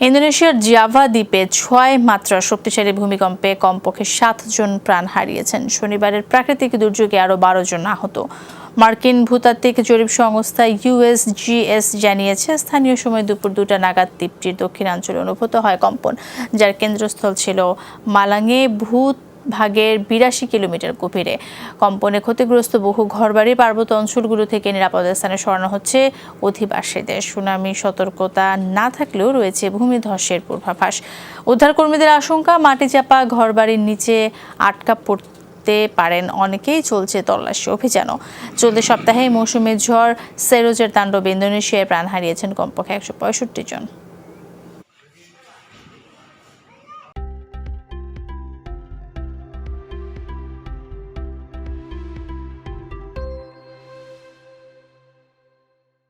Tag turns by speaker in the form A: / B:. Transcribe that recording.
A: ইন্দোনেশিয়ার জাভা দ্বীপে 6 মাত্রার শক্তিশালী ভূমিকম্পে কমপক্ষে 7 জন প্রাণ হারিয়েছেন। শনিবারের প্রাকৃতিক দুর্যোগে আরও 12 জন আহত। মার্কিন ভূতাত্ত্বিক জরিপ সংস্থা USGS জানিয়েছে, স্থানীয় সময় দুপুর 2টা নাগাদ দ্বীপটির দক্ষিণাঞ্চলে অনুভূত হয় কম্পন, যার কেন্দ্রস্থল ছিল মালাঙে ভাগের 82 কিলোমিটার গভীরে। কম্পনে ক্ষতিগ্রস্ত বহু ঘরবাড়ি পার্বত্য অঞ্চলগুলো থেকে নিরাপদ স্থানে সরানো হচ্ছে অধিবাসীদের। সুনামি সতর্কতা না থাকলেও রয়েছে ভূমিধসের পূর্বাভাস। উদ্ধারকর্মীদের আশঙ্কা, মাটি চাপা ঘরবাড়ির নিচে আটকা পড়তে পারেন অনেকেই। চলছে তল্লাশি অভিযানও। চলতি সপ্তাহে মৌসুমী ঝড় সেরোজের তাণ্ডবে ইন্দোনেশিয়ায় প্রাণ হারিয়েছেন কমপক্ষে 165 জন।